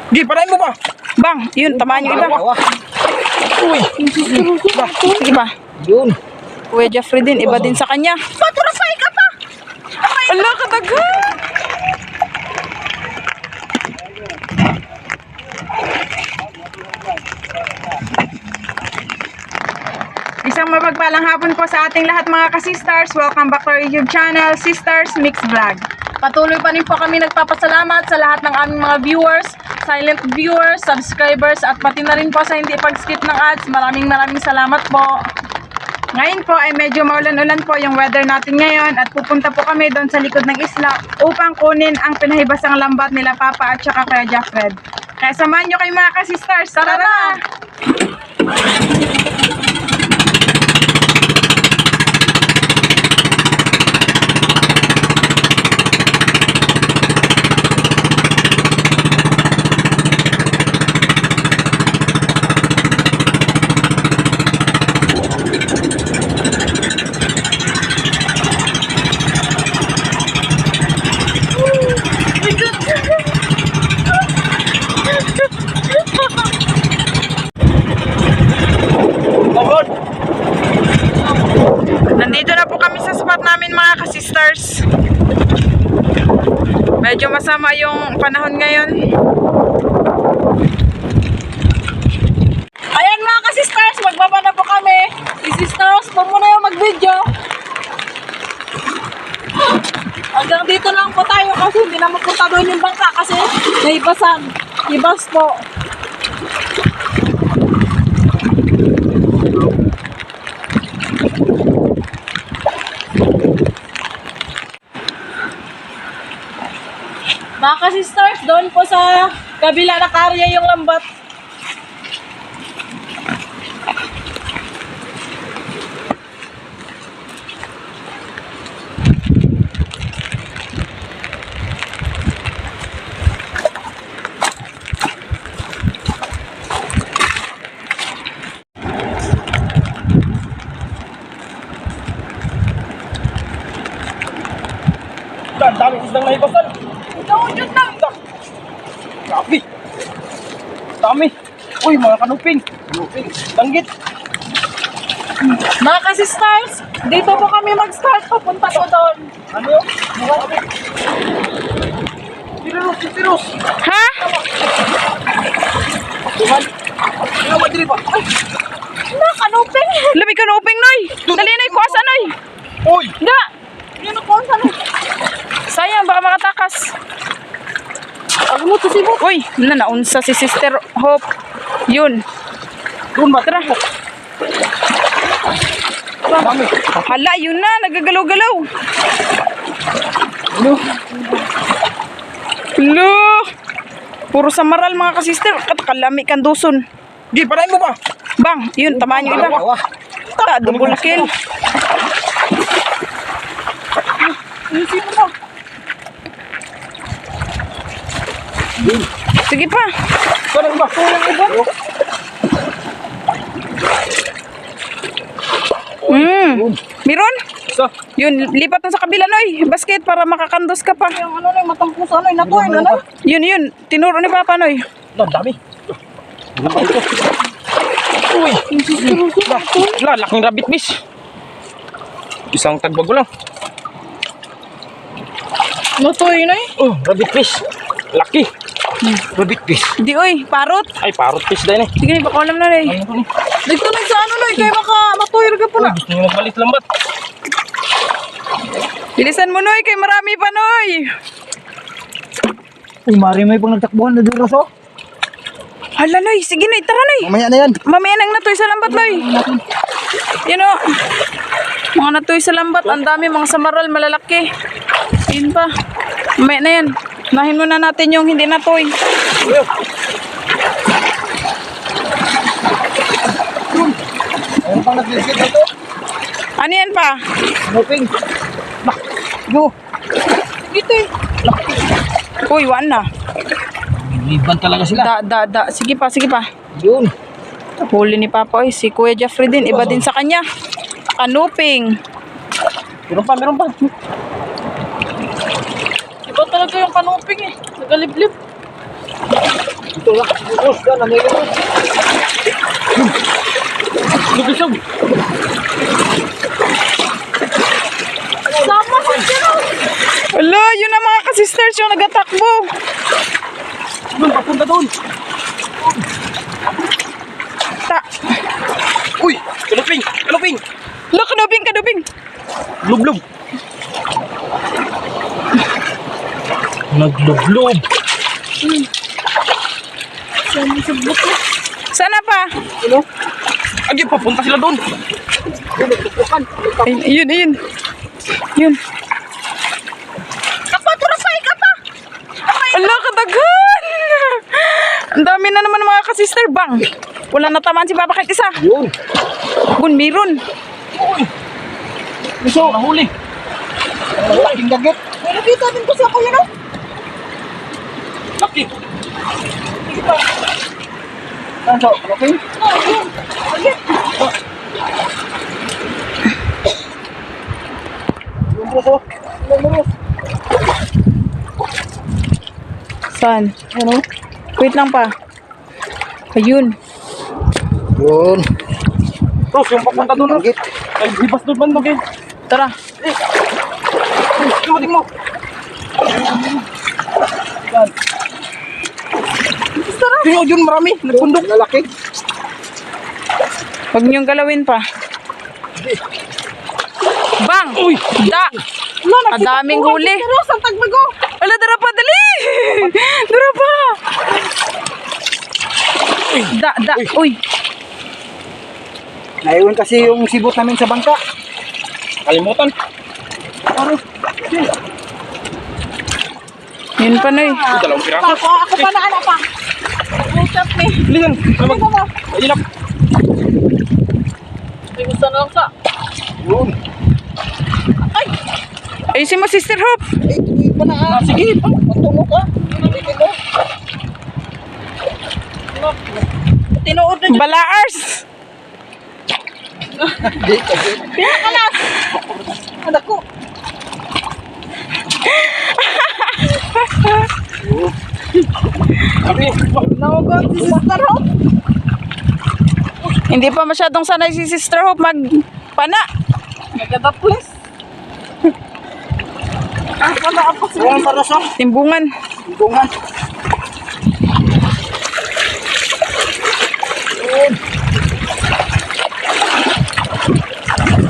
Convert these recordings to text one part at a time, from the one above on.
Di, parahin mo pa. Bang, yun, tamaan yung iba. Uy. Sige ba? Yun. Kuya Jeffrey din, iba din sa kanya. Paturasay ka pa! Ala, kadagan! Isang mapagpalang hapon po sa ating lahat mga ka-sisters. Welcome back to our YouTube channel, Sisters Mix Vlog. Patuloy pa rin po kami nagpapasalamat sa lahat ng aming mga viewers, silent viewers, subscribers, at pati na rin po sa hindi pag-skip ng ads. Maraming salamat po. Ngayon po ay medyo maulan-ulan po yung weather natin ngayon at pupunta po kami doon sa likod ng isla upang kunin ang pinahibasang lambat nila Papa at saka Kuya Jeffred. Kaya samahan nyo kayo mga ka-sisters. Tara na! Nandito na po kami sa spot namin mga ka-sisters. Medyo masama yung panahon ngayon. Ayan mga ka-sisters, magbaba na po kami. Si sisters, po muna yung mag-video. Hanggang dito lang po tayo kasi hindi na magpunta doon yung bangka kasi naibasan. Ibas po. Mga ka-sisters, doon po sa kabila na karya yung lambat. Ang dami isang naibasan. Doon yun lang. Grabe. Dami. Uy, mga kanuping. Langgit. Mga ka-sisters, dito po kami mag-start. Papunta po doon. Ano yun? Tiros. Ha? Tuhan. Ano madiri pa? Ay. Kanuping. Lamig ka na uping, Noy. Dali na ikuasa, Noy. Uy. Nga. Yun ako sa Sayang, baka makatakas. Ano mo to si Bo? Uy, naunsa si Sister Hope. Yun. Doon ba? Tara. Dami. Hala, yun na. Nagagalaw-galaw. Ano? Lo. Puro samaral mga ka-sister. At kalami kan duson. Di, parahin mo pa. Bang, yun, tamaan yung iba. Dalawa. Double kill. Isip mo. Sige pa. Parang ba? Kulang iba. Miron? Isa. Yun, lipat na sa kabila, Noy. Basket para makakandos ka pa. Yung ano na yung matampos ano yung natuloy na na. Yun. Tinuro ni Papa, Noy. Ang dami. Ano ba ito? Uy. Laking rabbit fish. Isang tagbago lang. Natuloy na eh. Oh, rabbit fish. Laki. Rabbit fish. Di, oy, parot. Ay, parrot fish din eh. Sige, baka alam na, Noy. Ano ito ni? Dito na sa ano na eh. Kaya matuloy ka po na. Gusto nyo magbalit lambat. Bilisan mo, Noy, kay marami pa, Noy. Uy, Mari, may pang nagtakbuhan na dito so. Hala, Noy. Sige, Noy. Tara, Noy. Mamaya na yan. Mamaya nang natuy sa lambat, Noy. Yun, o. Mga natuy sa lambat. Ang dami, mga samaral, malalaki. Yun pa. Mamaya na yan. Nahin muna natin yung hindi natuy. Ano pang nag-lisip ito? Ano yan pa? Moving. Go. Dito eh. Uy, wan na. Liban talaga sila. Sige pa. Yun. Huli ni Papa. Oy, si Kuya Jeffrey din. Iba din sa kanya. Kanuping. Meron pa. Iba talaga yung kanuping eh. Nagaliblib. Ito Ito lang. Ito, yan, nangyayari ko. Lugisog. Sama sister. Wala, yun ang mga ka-sisters yung nagatakbo. Doon, papunta doon. Ta. Uy, kanuping, kanuping. Lo, kadubing, kadubing. Lublub. Naglublob. Sama sa buto. Sana pa? Ano? Agi, papunta sila doon. Ayun, ayun, ayun. Yun. Kapa, turapay, kapa. Ala, kadaghan! Ang dami na naman ng mga ka-sister bang. Wala natamaan si Papa kahit isa. Yun. Gun, meron. Uy. Gusto, nahuli. Laking dagat. May nakita din ko sa kuya no? Laki. Saan siya? Kanuping? Yung buko. Yung buko. Saan? Ano? Wait lang pa. Ayun. Yun. Tos, yung papunta doon. Ay, ibas doon man, okay? Tara. Tingnan mo. Yan. Tingnan yun, marami. Nagpundok. Lalaki. Huwag niyong galawin pa. Bang! Uy! Da! Ang daming huli. Pero sa tagbago. Ala, dara pa, dali! Dara pa! Da, da, uy. Naiwan kasi yung sibot namin sa bangka. Kalimutan. Paro. Yun pa, Noy. Dalawang piraso. Ako pa na anak pa. Usap ni. Bilisan. Ilap. May gusto na lang sa. Yun. Ayusin mo, Sister Hope. Tuwid pa na. Sige. Magtulog ka. Tuwid mo. Tinuod na dyan. Balaars! Pinakalas. Anak ko. Sabi. Nawagan si Sister Hope. Hindi pa masyadong sanay si Sister Hope magpana. Nagkatapos. Wala ako sa Yung paraso. Timbungan. Bungan.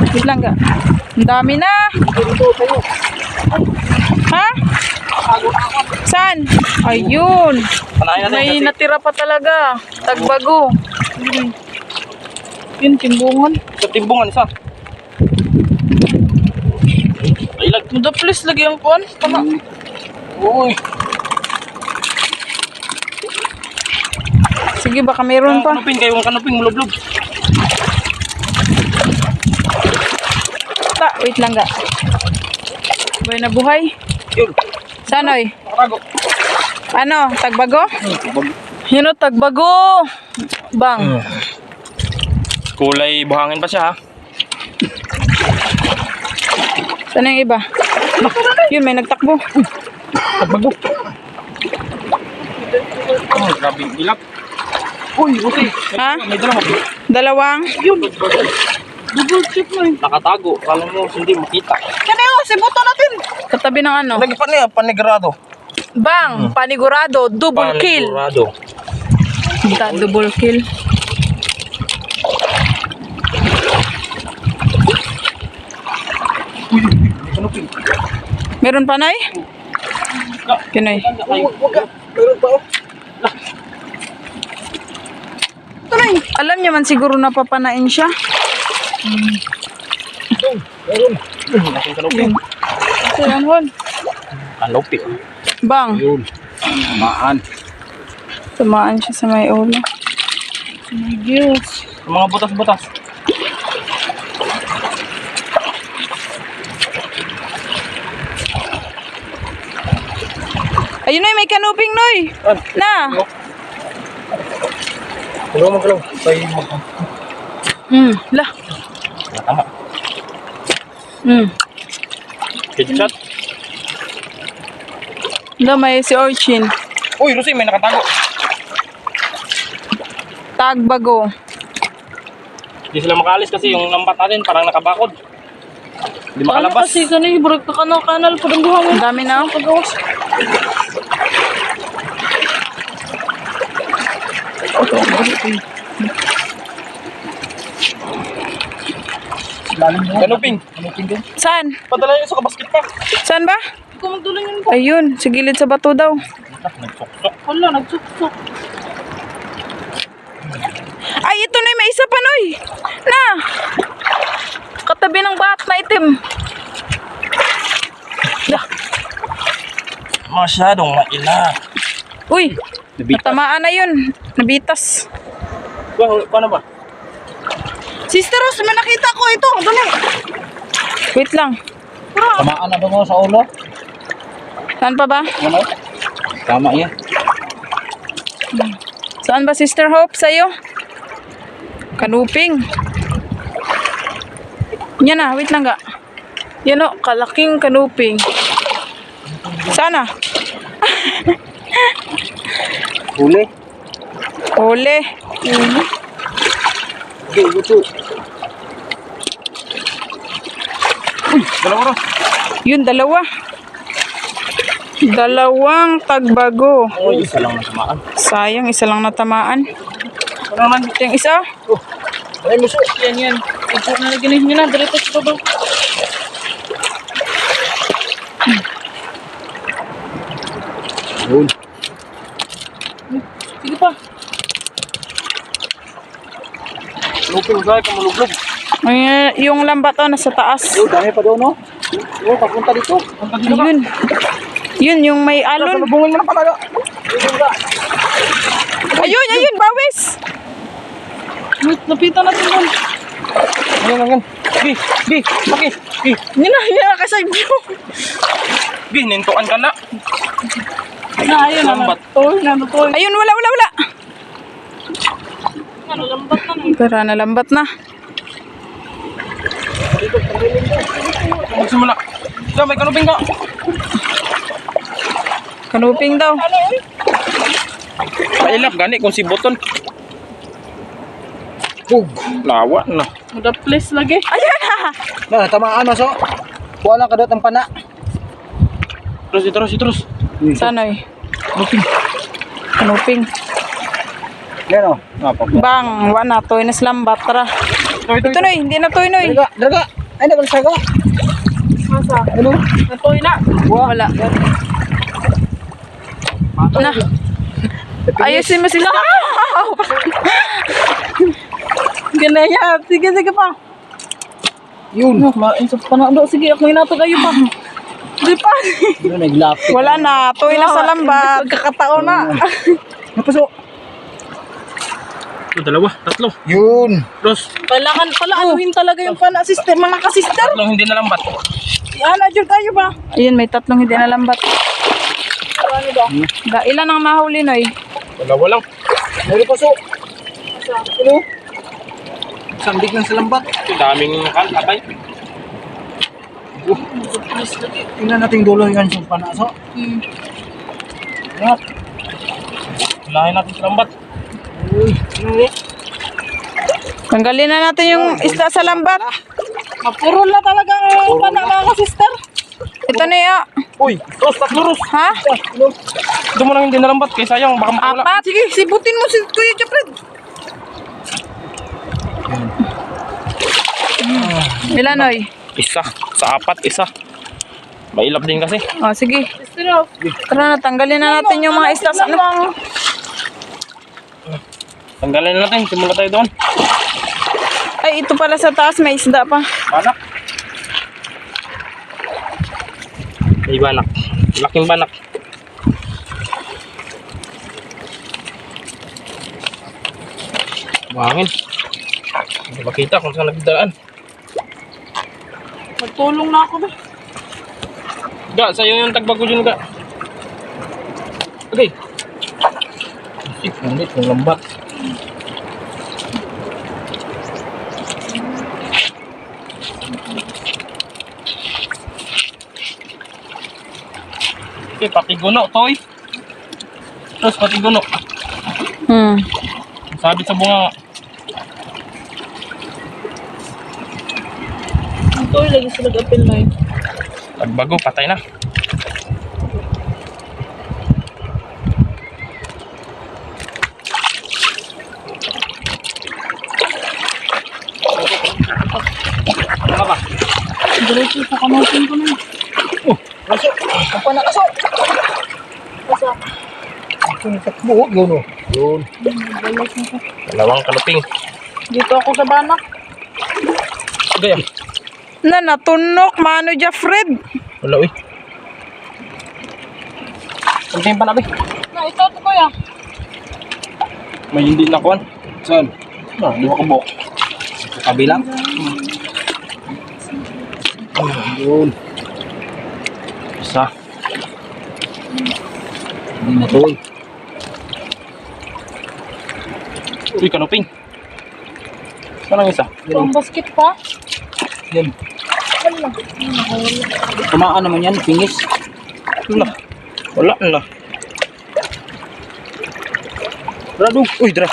Wait lang ga. Ang dami na. Dito tayo. Ha? Saan? Ayun. Panahin natin. May natira pa talaga. Tagbago. Yun, timbungan. Sa timbungan isa. Ilag. Muda please, lagi ang kuhan. Tama. Uy. Sige, baka meron pa. Kanuping, mulublob. Wait lang ga. Buhay na buhay. Yun. Saan, oy? Nakatago. Ano? Tagbago? Yun o, tagbago. Bang. Kulay buhangin pa siya ha. Saan yung iba? Yun, may nagtakbo. Tagbago. Oh, grabe yung ilap. Uy, buti. Ha? May dalawa. Dalawang? Yun. Double chip mo eh. Nakatago. Kala mo hindi makita. Kanayo, si buto natin. Katabi ng ano? Lagi pa niya, panigurado. Bang! Panigurado. Double kill. Panigurado. Double kill. Kanuping. Meron pa, Nay? Pinoy. Huwag ka. Meron pa oh. Tunay. Alam niya man siguro na papanain siya. Meron. Malaking kanuping. Ito yan, Hon. Kanuping. Bang! Yun. Maan. Tumaan siya sa may ulo. My Diyos. Mga butas-butas. Ayun, Noy, may kanuping, Noy. Na. Tulungan mo kalong. Tayo mo. La. Tama. Headshot. La, may si Orchin. Uy, Lucy, may nakatago. Tagbago. Hindi sila makaalis kasi yung lambat natin parang nakabakod. Hindi makalabas. Kasi kanay, bro, kanal po ng buhangin. Ang dami na. Pagawas. Kanuping. Saan? Padala yun sa kabasket pa. Saan ba? Ikaw magdulan yun. Ayun, sa gilid sa bato daw. Nagsuksok. Wala, nagsuksok. Ay, ito na, may isa pa, Noy. Na! Katabi ng bat na itim. Masyadong maila. Uy, Nabitas. natamaan na yun. Nabitas. Paano ba? Sister Rose, may nakita ko ito. Dali. Wait lang. Tamaan na ba mo sa ulo? Saan pa ba? Ano? Tama yan. Saan ba, Sister Hope? Sa'yo? Kanuping. Yan na, wait lang ga. Yan o, kalaking kanuping. Sana? Huli. Ole. Okay, gusto. Uy, dalawa rin. Yun, dalawa. Dalawang tagbago. Uy, isa lang nasamaan. Sayang, isa lang natamaan. Ano naman? Ito yung isa. Ay, muso. Yan. Ito na lagi nyo na. Dali sa baba. Yun. Sige pa. Luping sa'yo, kamulublog. Ay, yung lambat o, nasa taas. Yo, dami pa doon, no? Yo, papunta dito. Papunta dito ka. Ayun. Yun, yung may alon. Salubungin mo na pala. Ayun, bawis. Napitan natin doon. Ganyan. Bi, Bi. Yun na, kasag view. Bi, nintuan ka na. Ayun na. Lambat. Natutoy. Ayun, wala. Ano, lambat na. Tara, nalambat na. Magsimula. Yo, may kanuping ka. Kanuping daw. Pailap, gani kung si Boton. Lawa na. The place lagi. Ayan na. Nah, tamaan maso. Kuha lang kadot ang pana. Terus. Sanoy? Kanuping. Yan o. Bang, wala na. Toy na lambat. Tara. Ito, Noy. Hindi na toy, Noy. Daga. Ay, nagsaga. Masa? Ano? Natutoy na. Wala. Na. Ayusin mo sila. Ganyan. Sige pa. Yun. Mainsap pa na. Sige, ako hinato kayo pa. Di pa. Yun, naglapit. Wala na. Toy na sa lambat. Kakatao na. Napaso. Ito, dalawa, tatlo. Yun. Terus, Kailangan pala anuhin talaga yung pana sister. Mga kasister. tatlong hindi na lambat. Yan, adyo tayo ba? Ayun, may tatlong hindi na lambat. Ano ba? Ilan ang nahuli, Noy? Dalawa lang. Meron paso. Ano? Sandig lang sa lambat. Ito, daming kalabay. Tingnan natin dulo yan sa pana. So. Yan. Lahin natin sa lambat. Tanggalin na natin yung isda sa lambat. Mapuro na talaga ang pana mga kasister. Ito na yun. Uy, tatlo ros. Ha? Ito mo lang hindi na lambat. Kaya sayang, baka makawala. Apat? Sige, sibutin mo si Kuya Japred. Ilan, Noy? Isa. Sa apat, isa. Mailap din kasi. O, sige. Sister Rose. Tara na, tanggalin na natin yung mga isda sa lambat. Tanggalin na natin. Simula tayo doon. Ay, ito pala sa taas, may isda pa. Banak. May banak. Laking banak. Buhangin. Hindi makita kung saan nagdaan. Magtulong na ako ba? Ga, sa'yo yung tagbago dyan ga. Okay. Ngunit, yung lambat. Okay, pati guno, toy. Terus pati guno. Sabit sa bunga. Ito lagi sila gapil na yun. Pagbago, patay na. Ano ba? Diretso sa kamutin ko na. Kaso, apa na kaso? Basa. Ang takbo, yun o. Yun. Balas na ko. Dalawang kaluping. Dito ako sa banak. Gaya. Na natunok, mano dya Fred. Wala uy. Kunting pa na ba? Na, ito kuya. May hindi na kuhan. Saan? Ah, di ko buhok. Sa kabilang? Yun. Isa. Hindi na to. Uy, kanuping. Saan ang isa? Ang basket pa. Yan. Wala. Tumaan naman yan, pingis. Wala. Wala na. Rado. Uy, dra.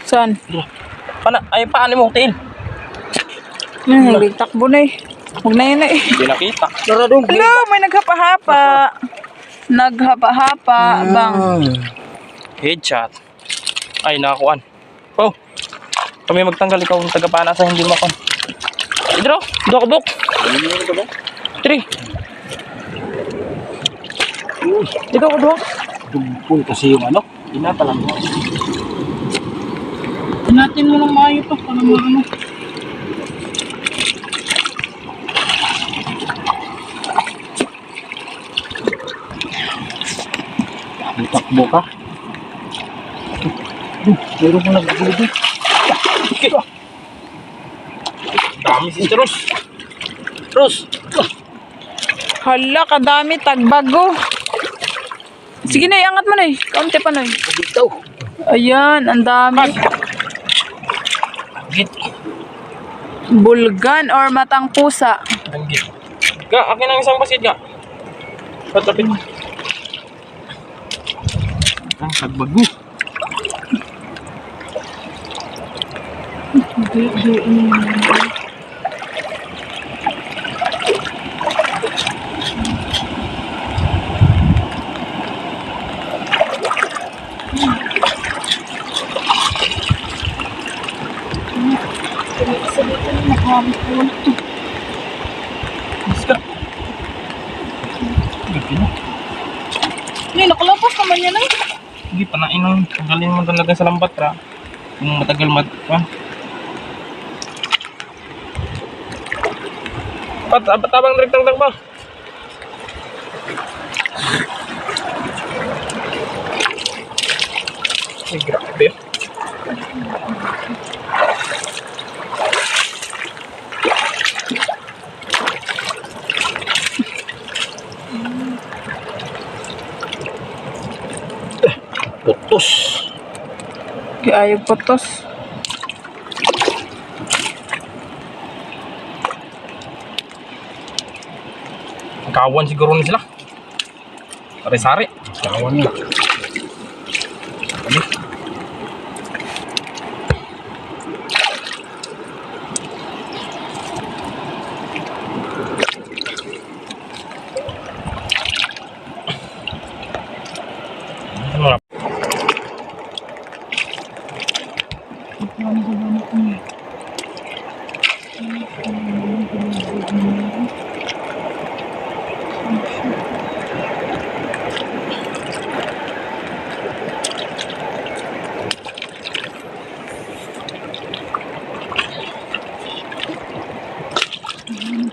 Saan? Ay, paano mo, tail? Nagtakbo na eh. Huwag na yun eh. Hindi nakita. Rado. Hello, may naghapa-hapa. Naghapa-hapa, bang. Headshot. Ay, nakakuan. Oh. Kami magtanggal, ikaw ang tagapana sa hindi makon. Idro, do ako buk. 3. Dito ako do. Dumpul kasi yung ano. Inatalam mo. Natin mo ng maayo to. Para maano. Takbo ka. Meron kong nagagulog. Dami si Ros. Ros. Hala, kadami, tagbago. Sige na, iangat mo na eh. Kaunti pa na eh. Dito. Ayan, ang dami. Git. Bulgan or matang pusa. Ang git. Ga, akin ang isang basit ga. Patapin mo. Ang sagbago. Iska. Hindi, nakalapas naman yan eh. Hindi, panain ang tanggalin mo talaga sa lambat ra. Kung matagal tabang rektang ba? Ay, grabe. Putos. Kaya ayaw putos. Kawan siguro ni sila. Sari-sari. Kawan nila. Ano?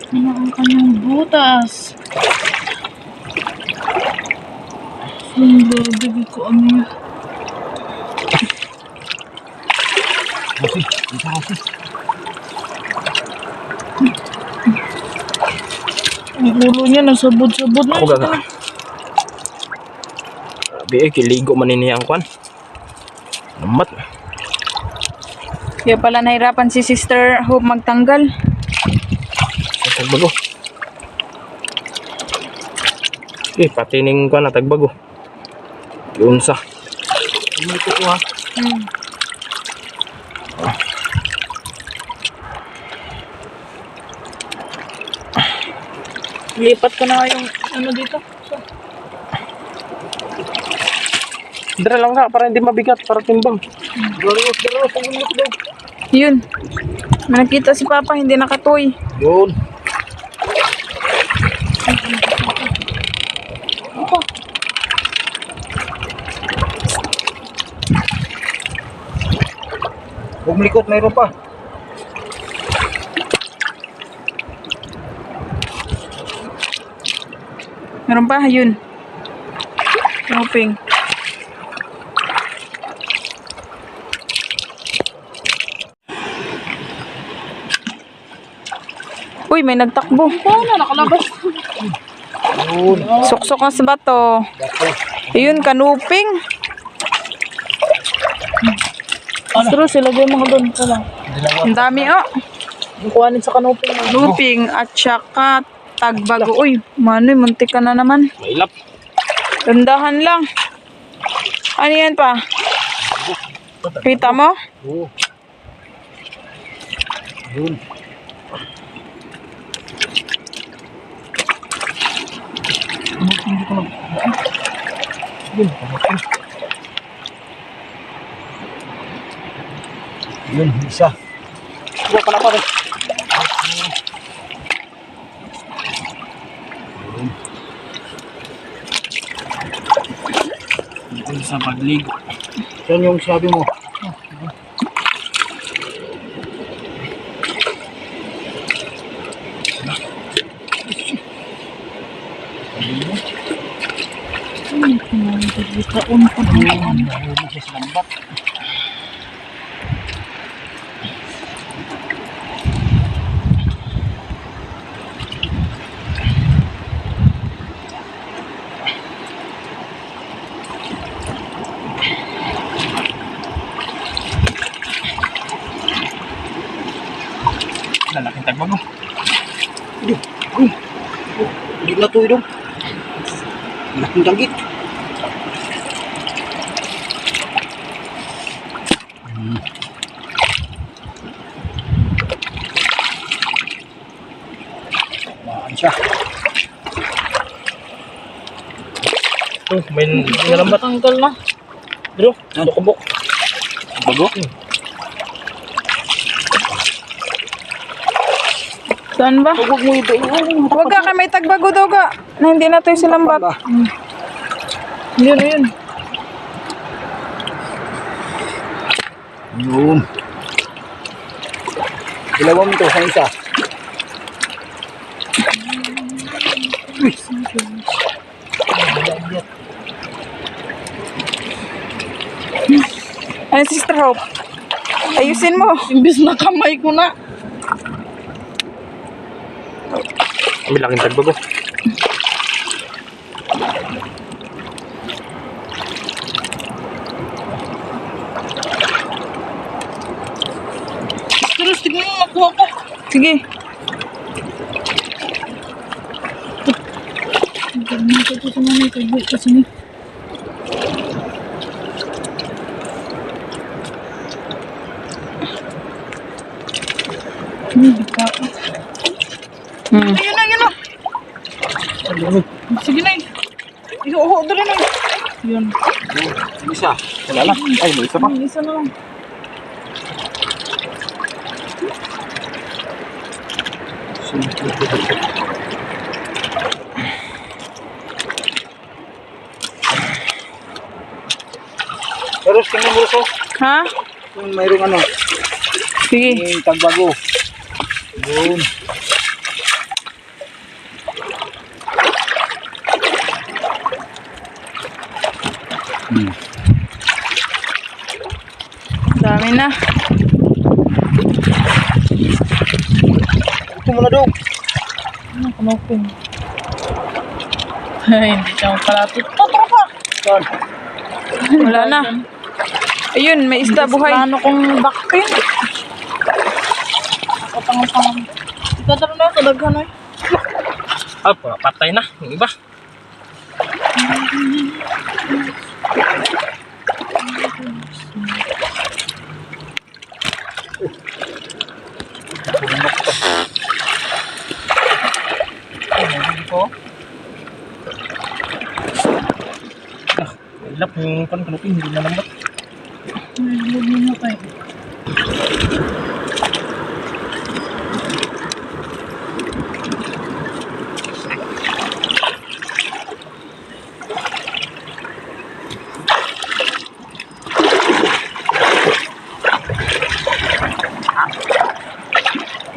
Ano ang kanyang butas? Sundo, bigay ko ano yun. Kasi, dito kasi. Ang ulo niya, nasabod-sabod na. Ako gaga. Grabe, kiligo maniniya ang kwan. Namat. Kaya pala nahirapan si Sister Hope magtanggal. Tagbago. Patining ko na tagbago. Yun sa. Umito ko ha. Lipat ko na yung ano dito. Dira lang ka para hindi mabigat, para timbang. Yun. May nakita si Papa, hindi nakatoy. Yun. Bumlikot, mayroon pa. Meron pa, yun. Roping. Uy, may nagtakbo. Ano, nakalabas. Yun. Suksok na sa bato. Ayun, kanuping. Astro, silagay mga doon. Wala. Ang dami, oh. Yung kuhanin sa kanuping. Kanuping at saka tagbago. Uy, manoy, muntik ka na naman. Mailap. Dandahan lang. Ano yan pa? Kita mo? Oo. Yun. Yun, isa. Huwag ka na pa rin. Dito sa pagligo. Yan yung sabi mo. Lalaking tagbago. Hindi na to idong. Laking dagit. Maan siya. Oh, may nalambat. Tanggal na. Bro, lukubok. Bago? Saan ba? Huwag mo ito. Huwag ka, may tagbago daw ka. Na hindi na tayo silang bat. Yun, yun. Yun. Ilawang ito sa isa. Ano, Sister Hope? Ayusin mo. Imbis na kamay ko na. May laking tagbago. Pero tignan mo, makuha ko. Sige. Hmm. Ayun na, yun na. Sige na. Iuho, dali na. Yun. Isa. Wala lang. Ay, may isa pa. Isa na lang. Pero tingnan mo ko. Ha? Kung mayroong ano. Sige. Yung tagbago. Yun. Dami na. Ito mo na daw. Ano, kanupin. Ay, hindi siya makalapit. Tropa! Saan? Wala na. Ayun, may isda buhay. Ano kong backpin? Patang-patang. Dadalo na sa daghan ay. Ah, patay na. Yung iba. Ito. Ilap yung kanupin, hindi na lambat.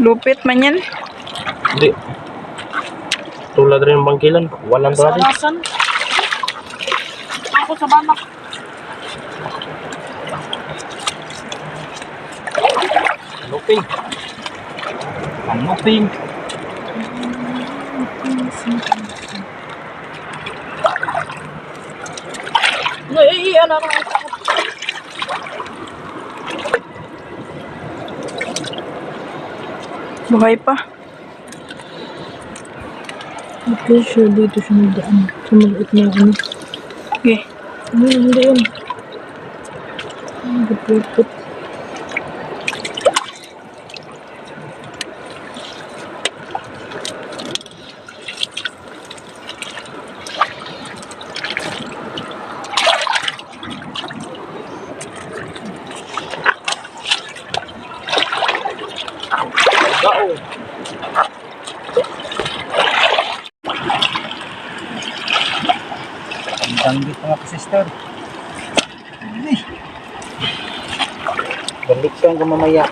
Lupit man yan. Hindi. Tulad rin ng bangkilan. Walang Sa dati. alasan. Ako sa banak. Kanuping. Kanuping. Ano na. Buhay pa. Okay, sure dito siya nagdaan. Sa maliit na ano. Okay. Hindi yun. Gapupot. Ang danggit mga sister. Balik ka hanggang mamaya.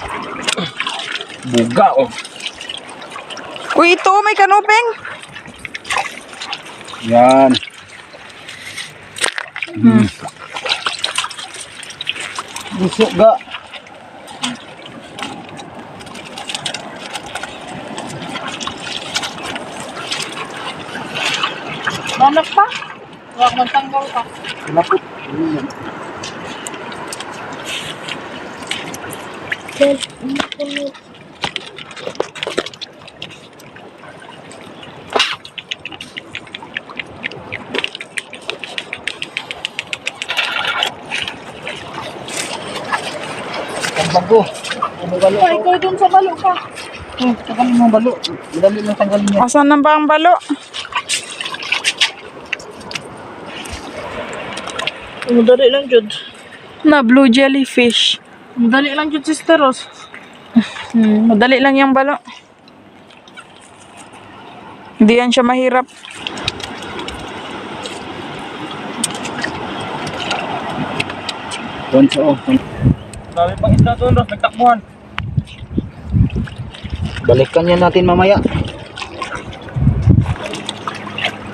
Buga oh. Uy, ito may kanuping. Yan. Busok ga. Banak pa? Huwag magtanggal ka. Pinapot. Ang bago. Umugalo. Ay, ikaw dun sa balo ka. Tanggalin mo ang balo. Madali lang tanggalin niya. Asan na ba ang balo? Madali lang, Jud. Na blue jellyfish. Madali lang, Jud, Sister Rose. Madali lang yung balo. Hindi yan siya mahirap. Bonso. Dami pang isda doon, Ros. Nagtakbuhan. Balikan yan natin mamaya.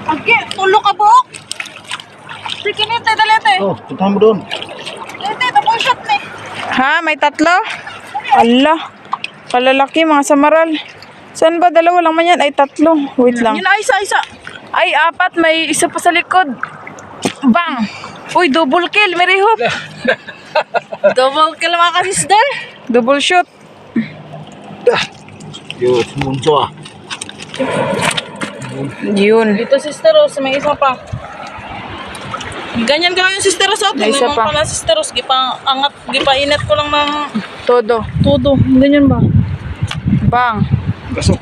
Agi, tulo ka, Bok. Sige, nite, dalete. Oh, puntahan mo doon. Nite, tapos shot ni. Ha? May tatlo? Allah. Kalalaki mga samaral. Saan ba? Dalawa lang man yan? Ay, tatlo. Wait lang. Yun, isa. Ay, apat. May isa pa sa likod. Bang! Uy, double kill. May rehop. Double kill mga ka-sister. Double shot. Diyos, munso ah. Yun. Dito, Sister Rose, may isa pa. Ganyan gawin yung Sister Rose atin. May isa May pa. pala Sister Rose, gipa-angat, gipa-inat ko lang ng Todo. todo. Ganyan ba? Bang. Gasok.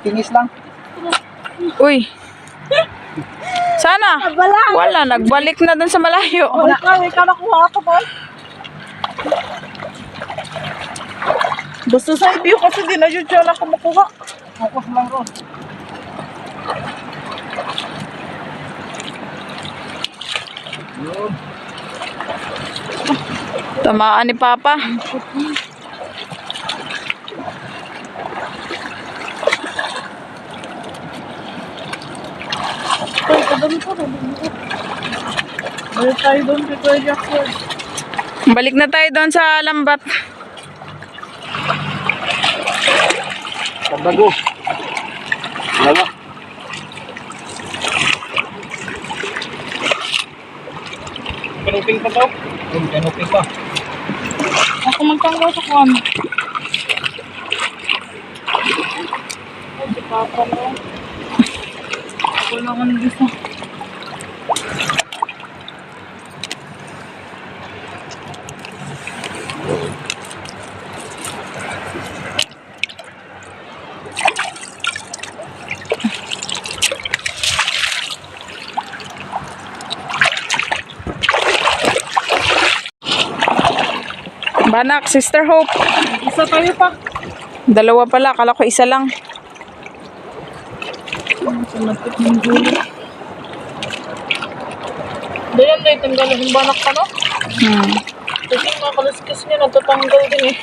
Tingis lang. Uy. Sana. Wala. Nagbalik na dun sa malayo. Wala ka, may ka nakuha ako, boy. Basta sa view kasi di na yun siya lang kumukuha. Focus lang, Ros. Yun. Tamaan ni Papa. Ay, kadami pa. Balik tayo doon kay Kuya Jackson. Balik na tayo doon sa lambat. Pagbago. Wala. Kanuping pa daw. Yun, kanupin pa. Ako magtanggal sa kuwan. Ay, si Papa mo. Ako lang ang gusto. Banak, Sister Hope. Isa tayo pa. Dalawa pala, kala ko isa lang. Salapit ng dulo. Dayan na itanggalin yung banak ka, no? Kasi yung mga kaliskis niya natatanggal din eh.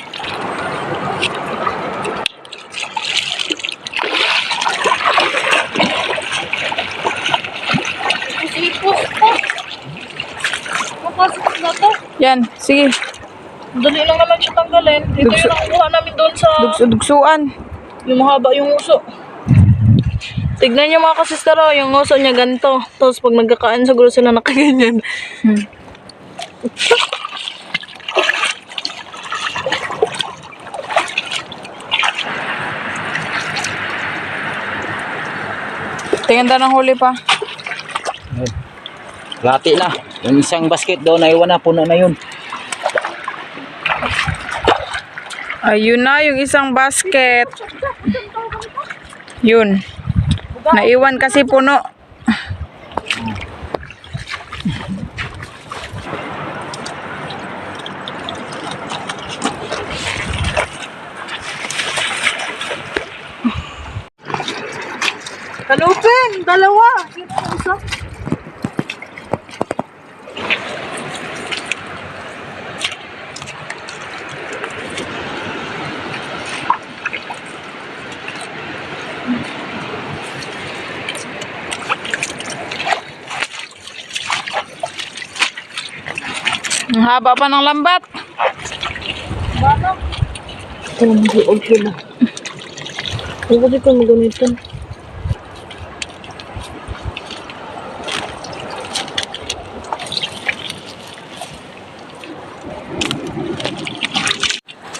Ipos po. Makasipos na to. Yan, sige. Dali lang naman siya tanggalin. Ito yung nakuha namin doon sa Dugsuan. yung mahaba yung uso. Tignan niyo mga kasister, oh, yung uso niya ganito. Tapos pag nagkakain siguro sila nakaganyan. Tingnan daw ng huli pa. Lati na. Yung isang basket doon, naiwan na, puno na yun. Ayun na, yung isang basket. Yun. Naiwan kasi puno. Kanupin! Dalawa! Sino ang isa? Ang haba pa ng lambat. Banak! Ito na mag-iog sila. Huwag kasi ka magamitan.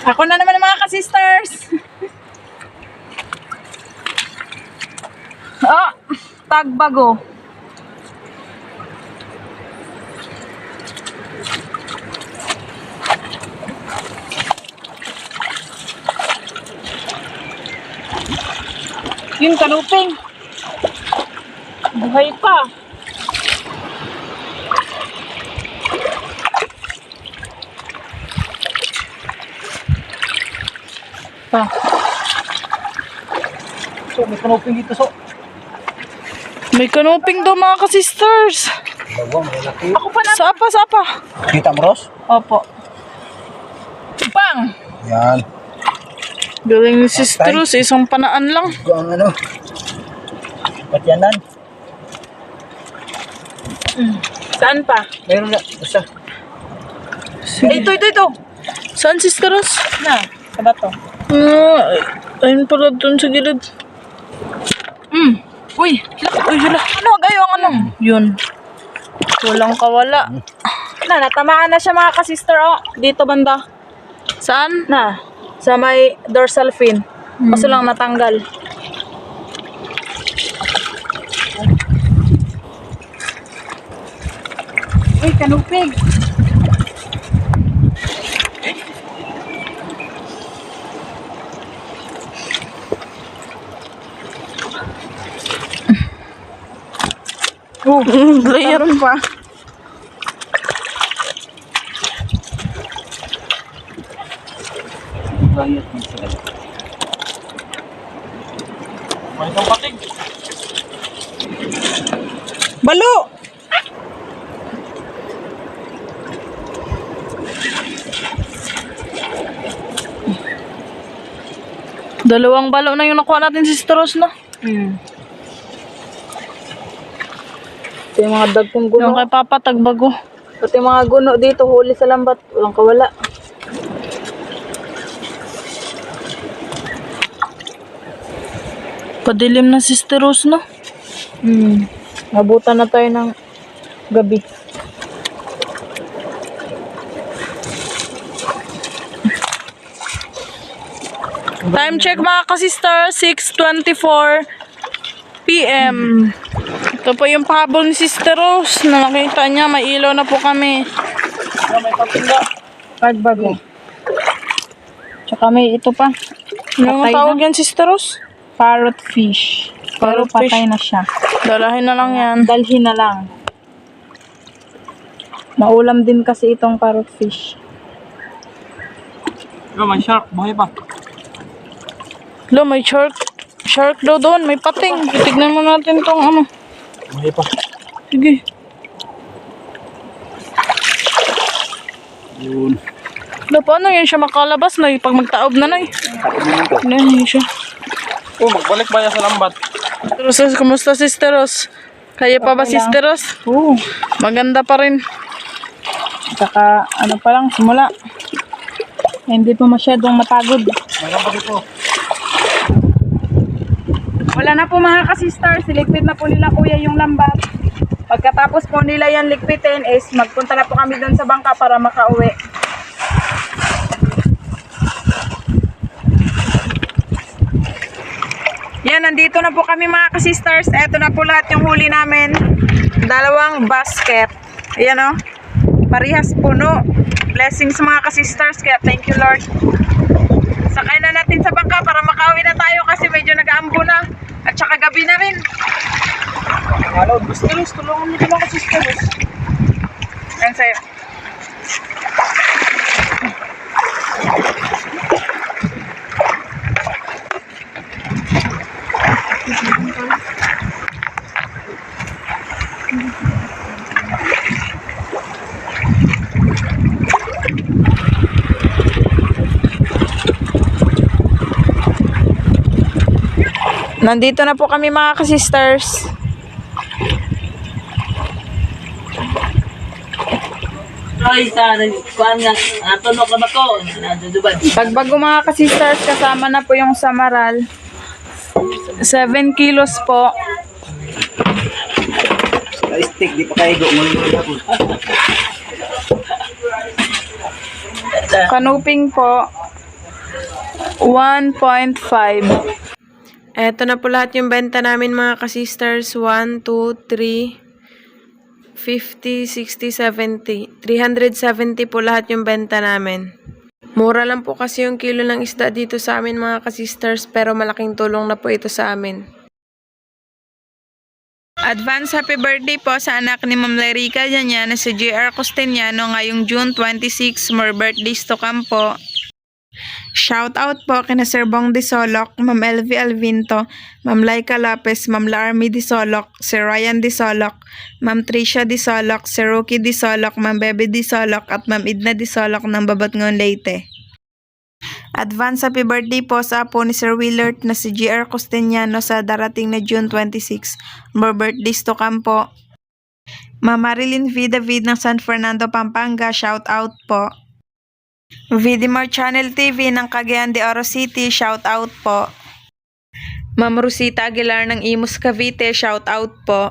Ako na naman mga ka-sisters. Oh, tagbago. Yung kanuping. Buhay pa. Pa. So, may kanoping dito, so. May kanuping daw mga ka-sisters. Dalawa, malaki. Ako pa na. Sapa. Kita mo, Ros? Opo. Pang! Yan. Galing ni sisters, isang panaan lang. Ito ang ano. Patyanan. Saan pa? Meron na. Basta. Ito. Saan sisters? Na, sa bato. Ayun pala dun sa gilid. Uy, hala. Ano, gayo ang ano? Yun. Walang kawala. Natamaan na siya mga ka-sister. Oh. Dito banda. Saan? Sa may dorsal fin. Kaso lang natanggal. Uy, kanupig. Meron pa. May isang patig. Balo! Dalawang balo na yung nakuha natin si Stros, no? Ito yung mga dagkong guno. Yung kay Papa, tagbago. Pati mga guno dito, huli sa lambat. Walang kawala. Padilim na si Stros, no? Nabutan na tayo ng gabi. Time check mga ka-sister, 6:24 PM. Ito po yung pahabol ni Sister Rose na nakita niya, may ilaw na po kami. May patinda. Pagbago. Tsaka may ito pa. Ano Patay tawag yan, Sister Rose? Parrot fish. Pero Parrot fish. patay na siya. Dalahin na lang yan. Dalhin na lang. Maulam din kasi itong parrot fish. Ito, may shark. Buhay pa. Lo, may shark. Shark daw doon, may pating. Tignan mo natin tong ano. Buhay pa. Sige. Yun. Lo, paano yan siya makalabas na pag magtaob na na Yan siya. Oh, magbalik ba yan sa lambat? Sister Ros, kumusta Sister Ros? Kaya pa ba Sister Ros? Oo. Maganda pa rin. Saka ano pa lang, simula. Hindi pa masyadong matagod. Mayroon ito. Wala na po mga ka-sisters, siligpit na po nila kuya yung lambat. Pagkatapos po nila yan ligpitin is magpunta na po kami doon sa bangka para makauwi. Yan, nandito na po kami mga ka-sisters. Eto na po lahat yung huli namin. 2 basket. Ayan o. Parihas puno. Blessings mga ka-sisters. Kaya thank you Lord. Sakay na natin sa bangka para makauwi na tayo kasi medyo nag-aambo na. At saka gabi na rin. Hello, Sisteros. Tulungan mo din ako, Sisteros. Ayan sa'yo. Nandito na po kami mga ka-sisters. Ay, kuan nga, ato ka ba ko? Nadudubad. Pagbago mga ka-sisters, kasama na po yung samaral. 7 kilos po. Stick, di pa kayo mo Kanuping po, 1.5. Eto na po lahat yung benta namin mga ka-sisters. 1, 2, 3, 50, 60, 70. 370 po lahat yung benta namin. Mura lang po kasi yung kilo ng isda dito sa amin mga ka-sisters, pero malaking tulong na po ito sa amin. Advance happy birthday po sa anak ni Ma'am Lerica na si JR Costeniano ngayong June 26. More birthdays to come po. Shout out po kina Sir Bong Disolok, Ma'am LV Alvinto, Ma'am Laika Lopez, Ma'am Larmy Disolok, Sir Ryan Disolok, Ma'am Tricia Disolok, Sir Rocky Disolok, Ma'am Bebe Disolok at Ma'am Idna Disolok ng Babatngon Leyte. Advance happy birthday po sa apo ni Sir Willard na si GR Costeniano sa darating na June 26. More birthdays to come po. Ma'am Marilyn V. David ng San Fernando, Pampanga, shout out po. Vidimar Channel TV ng Cagayan de Oro City, shout out po. Ma'am Rosita Aguilar ng Imus Cavite, shout out po.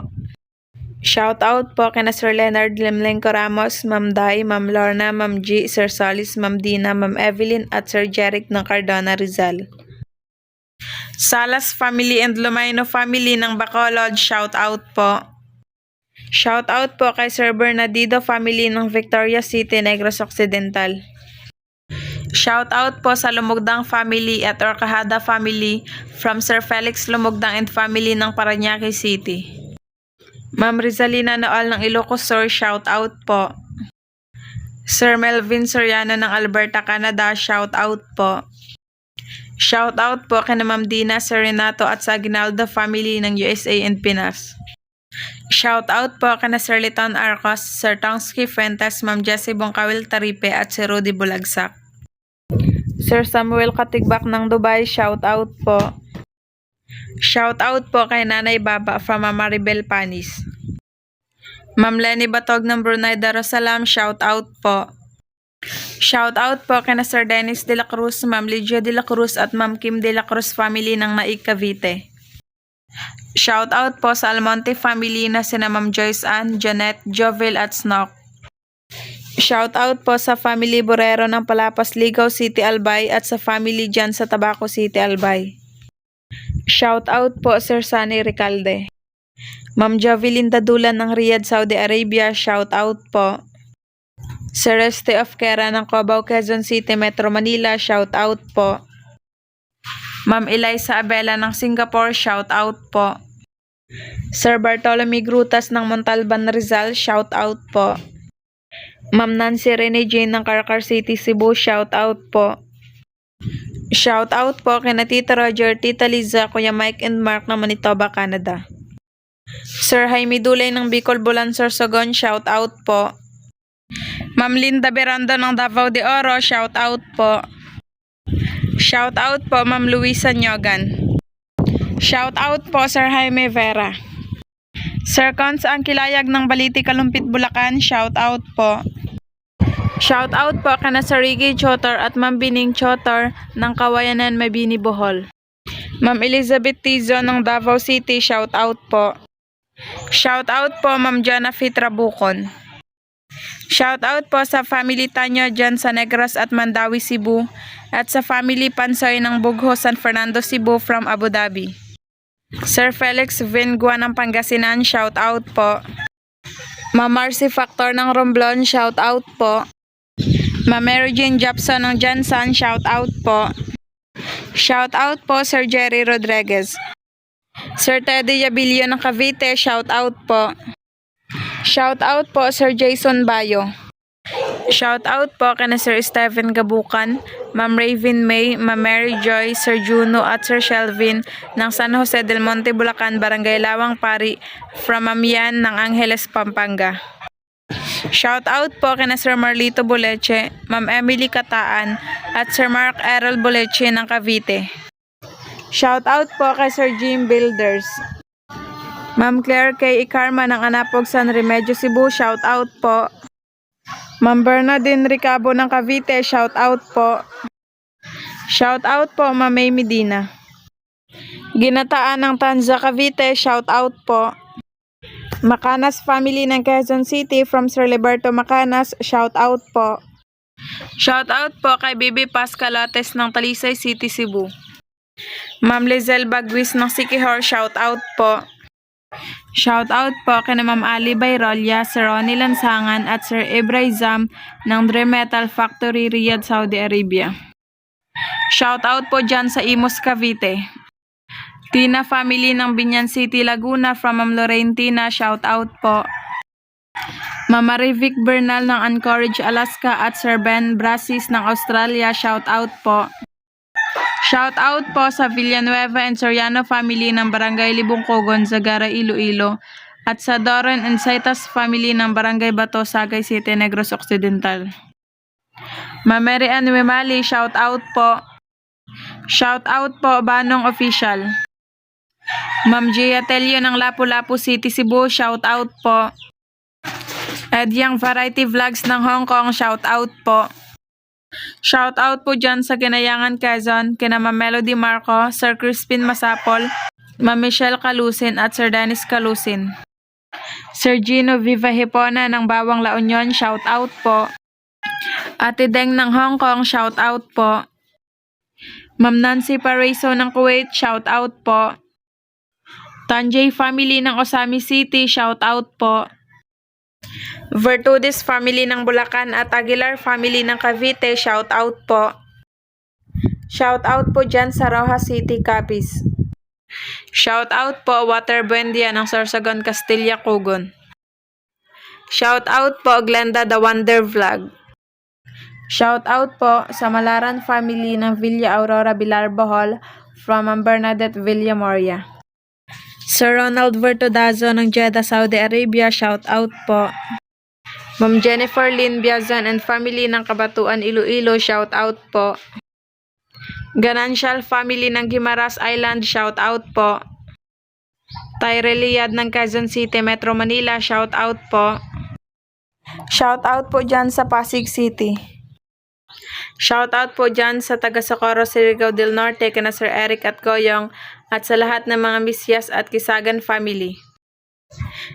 Shout out po kina Sir Leonard Lemlenco Ramos, Ma'am Dai, Ma'am Lorna, Ma'am G, Sir Solis, Ma'am Dina, Ma'am Evelyn at Sir Jeric ng Cardona Rizal. Salas family and Lumaino family ng Bacolod, shout out po. Shout out po kay Sir Bernardino family ng Victoria City, Negros Occidental. Shout out po sa Lumugdang family at Orcajada family from Sir Felix Lumugdang and family ng Parañaque City. Ma'am Rizalina Noal ng Ilocos Sur, shout out po. Sir Melvin Soriano ng Alberta, Canada, shout out po. Shout out po kina Ma'am Dina, Sir Renato at sa Aguinaldo family ng USA and Pinas. Shout out po kina Sir Liton Arcos, Sir Tongsky Fuentes, Ma'am Jessie Bongkawil Taripe at si Rudy Bulagsak. Sir Samuel Katigbak ng Dubai, shout out po. Shout out po kay Nanay Baba from Maribel Panis. Ma'am Lenny Batog ng Brunei Darussalam, shout out po. Shout out po kay Sir Dennis De La Cruz, Ma'am Lydia De La Cruz at Ma'am Kim De La Cruz family ng Naik Cavite. Shout out po sa Almonte family na sina Ma'am Joyce Ann, Janet, Jovel at Snock. Shout out po sa family Borero ng Palapas, Ligaw City, Albay at sa family dyan sa Tabaco City, Albay. Shout out po Sir Sunny Recalde. Ma'am Jovelyn Dadulan ng Riyadh, Saudi Arabia, shout out po. Sir Este of Kera ng Cubao, Quezon City, Metro Manila, shout out po. Ma'am Eliza Abela ng Singapore, shout out po. Sir Bartolome Grutas ng Montalban, Rizal, shout out po. Ma'am Nancy Rene Jane ng Carcar City, Cebu, shout out po. Shout out po kina Tita Roger, Tita Liza, Kuya Mike and Mark ng Manitoba, Canada. Sir Jaime Dulay ng Bicol, Bulan, Sorsogon, shout out po. Ma'am Linda Berando ng Davao de Oro, shout out po. Shout out po Ma'am Luisa Nyogan. Shout out po Sir Jaime Vera. Sir Cons Angkilayag ng Baliti, Kalumpit, Bulacan, shout out po. Shout out po kana Sir Ricky Chotor at Ma'am Bining Chotor ng Kawayanan, Mabini, Bohol. Ma'am Elizabeth Tizo ng Davao City, shout out po. Shout out po Ma'am Jana Fitra Bukon. Shout out po sa family Tanyo dyan sa Negros at Mandawi, Cebu, at sa family Pansoy ng Bugho, San Fernando, Cebu from Abu Dhabi. Sir Felix Vingua ng Pangasinan, shout out po. Ma'am Marcy Factor ng Romblon, shout out po. Ma'am Mary Jane Japson ng Jansan, shout out po. Shout out po Sir Jerry Rodriguez. Sir Teddy Yabilio ng Cavite, shout out po. Shout out po Sir Jason Bayo. Shout out po kina Sir Stephen Gabukan, Ma'am Raven May, Ma'am Mary Joy, Sir Juno at Sir Shelvin ng San Jose del Monte, Bulacan, Barangay Lawang Pari, from Ma'am Yan ng Angeles, Pampanga. Shout out po kina Sir Marlito Boleche, Ma'am Emily Kataan at Sir Mark Errol Boleche ng Cavite. Shout out po kay Sir Jim Builders. Ma'am Claire K. Ikarma ng Anapog, San Remedios, Cebu, shout out po. Ma'am Bernadine Ricabo ng Cavite, shout out po. Shout out po Ma'am May Medina. Ginataan ng Tanza, Cavite, shout out po. Macanas family ng Quezon City from Sir Liberto Macanas, shout out po. Shout out po kay Bibi Pascalates ng Talisay City, Cebu. Ma'am Lizelle Bagwis ng Siquijor, shout out po. Shout out po kina Ma'am Ali Bayrolia, Sir Ronnie Lansangan at Sir Ibray Zam ng Dream Metal Factory, Riyadh, Saudi Arabia. Shout out po dyan sa Imus, Cavite. Tina family ng Binyan City, Laguna from Ma'am Lorraine Tina, shout out po. Mama Rivic Bernal ng Anchorage, Alaska at Sir Ben Brasis ng Australia, shout out po. Shout out po sa Villanueva and Soriano family ng Barangay Libungkogon, Zagara, Iloilo, at sa Doran and Saitas family ng Barangay Bato, Sagay City, Negros Occidental. Ma'am Mary Ann Wimali, shout out po. Shout out po Banong Official. Ma'am Gia Telio ng Lapu-Lapu City, Cebu, shout out po. Edyang Variety Vlogs ng Hong Kong, shout out po. Shout out po dyan sa Ginayangan, Quezon, kina Ma'am Melody Marco, Sir Crispin Masapol, Ma'am Michelle Calusin at Sir Dennis Calusin. Sir Gino Viva Hipona ng Bawang La Union, shout out po. Ate Deng ng Hong Kong, shout out po. Ma'am Nancy Paraiso ng Kuwait, shout out po. Tanjay family ng Osami City, shout out po. Vertudis family ng Bulacan at Aguilar family ng Cavite, shout out po. Shout out po dyan sa Rojas City, Capiz. Shout out po Water Buendia ng Sorsogon, Castilla, Cugon. Shout out po Glenda The Wonder Vlog. Shout out po sa Malaran family ng Villa Aurora, Bilar, Bohol from Ma'am Bernadette Villamoria. Sir Ronald Vertodazo ng Jeddah, Saudi Arabia, shout out po. Ma'am Jennifer Lynn Biazon and family ng Kabatuan, Iloilo, shout out po. Ganancial family ng Guimaras Island, shout out po. Tyreliad ng Quezon City, Metro Manila, shout out po. Shout out po dyan sa Pasig City. Shout out po dyan sa taga Socorro, Surigao del Norte, kina Sir Eric at Goyong, at sa lahat ng mga Misyas at Kisagan family.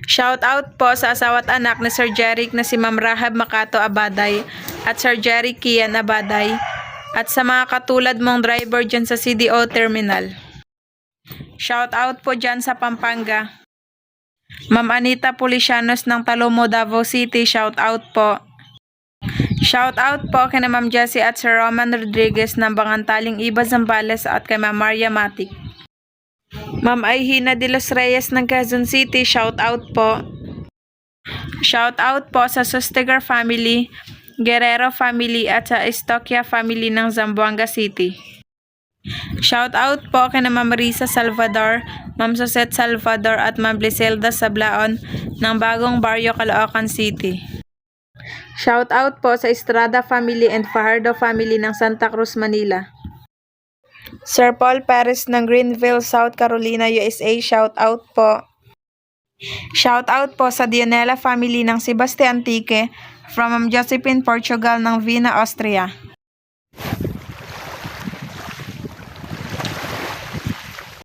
Shout out po sa asawa at anak ni Sir Jeric na si Ma'am Rahab Makato Abaday at Sir Jerry Kian Abaday, at sa mga katulad mong driver dyan sa CDO Terminal. Shout out po dyan sa Pampanga. Ma'am Anita Policianos ng Talomo, Davao City, shout out po. Shout out po kina Ma'am Jessie at Sir Roman Rodriguez ng Bangantaling Iba, Zambales at kay Ma'am Maria Matic. Ma'am Aihina de los Reyes ng Quezon City, shout out po. Shout out po sa Sustegar family, Guerrero family at sa Estoquia family ng Zamboanga City. Shout out po kay na Ma'am Risa Salvador, Ma'am Sosette Salvador at Ma'am Bliselda Sablaon ng Bagong Barrio, Caloocan City. Shout out po sa Estrada family and Fajardo family ng Santa Cruz, Manila. Sir Paul Perez ng Greenville, South Carolina, USA, shout out po. Shout out po sa Dionela family ng Sebastian Antique from Ma'am Josephine Portugal ng Vienna, Austria.